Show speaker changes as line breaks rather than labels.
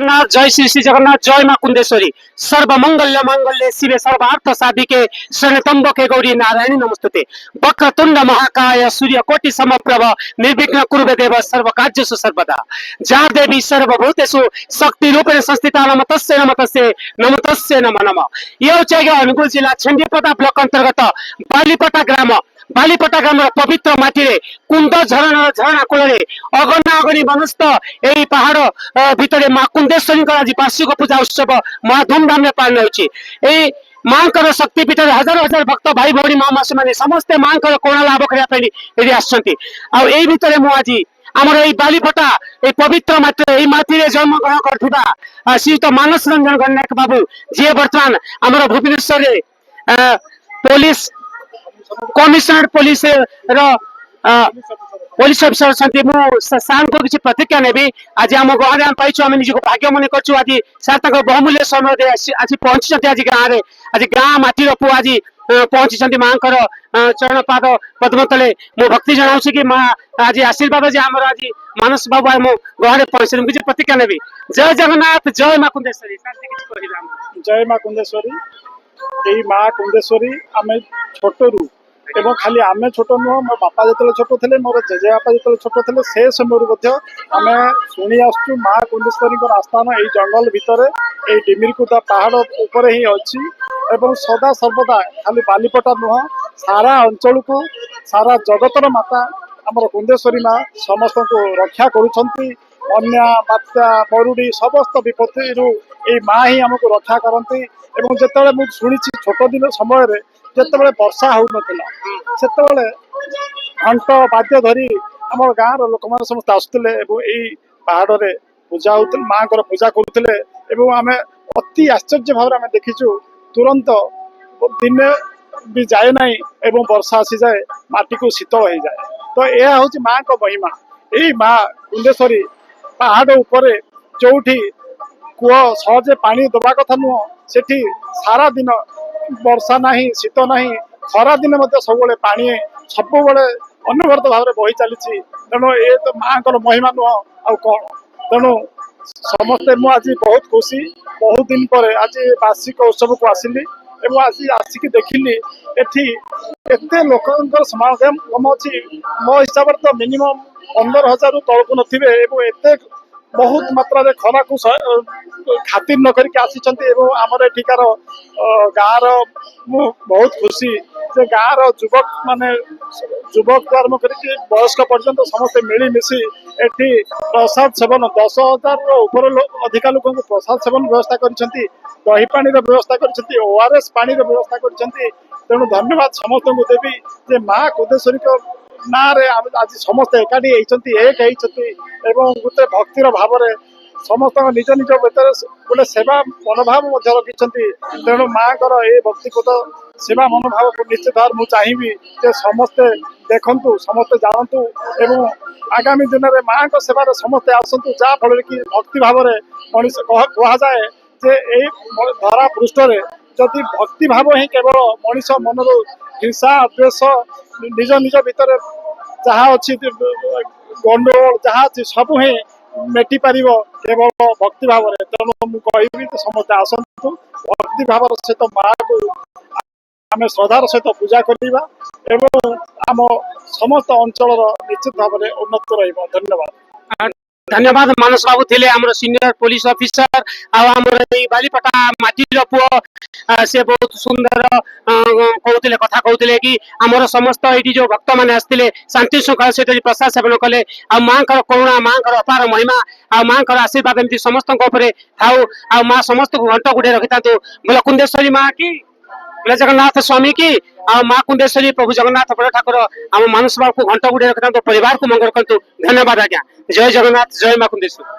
जगन्नाथ जय श्री श्री जगन्नाथ जय मां कुंदेश्वरी सर्वमंगल्य मांगल्य शिवे सर्वार्थ साधिके शरणत्वम्बके गौरी नारायणी नमस्तुते वक्रतुंड महाकाय सूर्यकोटि समप्रभ निर्विघ्न कुरु देव सर्वकार्येषु सर्वदा जा देवी सर्वभूतेषु शक्ति रूपेण संस्थिता नमतस्से नमः नमः। यो चाहिँ अनुगुल जिल्ला छेन्डीपटा ब्लक अंतर्गत बालीपटा ग्राम पवित्र माटी कुंद झरणा कूल अगना अगनी मनस्थ यही पहाड़ भितर मां कुंदेश्वरी आज वार्षिक पूजा उत्सव महा धूमधाम पालन हो माँ शक्ति पीठ हजार हजार भक्त भाई भौणी माँ मासी मैंने समस्ते माँ करुणा लाभ करने आई भितर मुझे आमर यही बालीपटा ये पवित्र माटी जन्म ग्रहण कर श्रीयुक्त मानस रंजन गणनायक बाबू जी बर्तमान आमर Bhubaneswar police commissioner police police officer अच्छा सार को किसी प्रतिज्ञा नेबी आज आम गाँव में पाई आम निजी भाग्य मन कर आज सार बहुमूल्य समय आज पहुंची आज गाँव में आज गाँ माटीर पु आज पहुंची माँ चरण पाद पद्म तले मु भक्ति जनाऊँ कि माँ आज आशीर्वाद जे आम आज मानस बाबू आम गाँव में पहुंचे किसी प्रतिज्ञा नेबी। जय जगन्नाथ जय मां कुंदेश्वरी।
जय मां कुंदेश्वरी। यही मां कुंदेश्वरी आम छोटू एवं खाली आम छोट नुह मो बापा जो छोट थे मोर जेजे बापा जो छोट थे से समय आम शुणी आसु माँ कुंदेश्वरी आस्थान यही जंगल भितर यही डिमिरकुदा पहाड़ उपर ही अच्छी एवं सदा सर्वदा खाली बालीपटा नुह सारा अंचल को सारा जगतर माता आमर कुंदेश्वरी माँ समस्त को रक्षा करुँच बन्या बात्या मरुड़ी समस्त विपत्ति यही माँ ही आमको रक्षा करती जिते मुझे शुणी छोट दिन समय जिते वर्षा हो नाला घंट बाद्य धरी आम गाँव लोक मैंने समस्त आसुले पहाड़ में पूजा हो माँ पूजा करुले आम अति आश्चर्य भाव में देखीचु तुरंत दिने भी जाए ना एवं वर्षा आसी जाए माटी को शीतल हो जाए। तो यह हूँ माँ को महिमा यही माँ कुंदेश्वरी पहाड़ उपर जो कूह सहजे पानी दबा कथा नुह से सारा दिन वर्षा नहीं शीत नहीं खरा दिन सब पानी सब अनवरत भाव में बही चली तेणु ये तो माँ को महिमा नुह आ कौन तेणु समस्ते मुझे बहुत खुशी बहुत दिन पर आज वार्षिक उत्सव को आसिली आज आसिक देखिली एत लोक समागम अच्छी मो हिसाब से तो मिनिमम 15,000 तलक नए बहुत मात्रा खरा को खातिर न करके आमर एठिकार गाँव बहुत खुशी से गाँव युवक माने युवक आरम्भ कर वयस्क पर्यंत समस्ते मिलमिशी एठी प्रसाद सेवन 10,000 ऊपर अधिका लोक प्रसाद सेवन व्यवस्था कर दही पानी व्यवस्था कर ओआरएस पानी व्यवस्था कर तेणु धन्यवाद समस्त को देवी जे माँ कुंदेश्वरी ना रे आज समस्त एकाठी होती गोटे भक्तिर भाव में समस्त निज निज भर गोटे सेवा मनोभाव रखी तेणु माँ ये भक्तिगत सेवा मनोभाव को निश्चित भाव मुझे चाहिए जे समस्ते देखु समस्ते जानतु एवं आगामी दिन में माँ को सेवार समस्ते आसतु जहाँफल कि भक्ति भाव में मनीष कह जाए जे यही धरा पृष्ठ जदि भक्ति भाव ही केवल मनीष मन हिंसा द्वेष निज निज भीतर जहाँ अच्छी गंडगोल जहाँ अच्छी सब ही मेटी पार केवल भक्ति भाव में तेणु मुझे समस्ते आसतु भक्ति भाव सहित माँ को आम श्रद्धार सहित पूजा करवा एवं आम समस्त अंचल निश्चित भाव में उन्नत रहा। धन्यवाद।
धन्यवाद मानस बाबू थे आम सीनियर पुलिस अफिसर आम बालीपटा माटीर पुओ से बहुत सुंदर कहते कथा कहते कि आमर समस्त ये जो भक्त मैंने आसते शांति श्रृंखला सहित प्रसाद सेवन कले माँ करुणा माँ अपार महिमा आ माँ आशीर्वाद एमती समस्त थाऊ आ माँ समस्त को घंट गुड़े रखी था बोला कुंदेश्वरी माँ की बोला जगन्नाथ स्वामी की आ माँ कुंदेश्वरी प्रभु जगन्नाथ बड़ ठाकुर आम मानस बाबू को घंट गुड़े रखी था परिवार को मंगल करतु। धन्यवाद आज्ञा। जय जगन्नाथ जय माँ कुंदेश्वरी।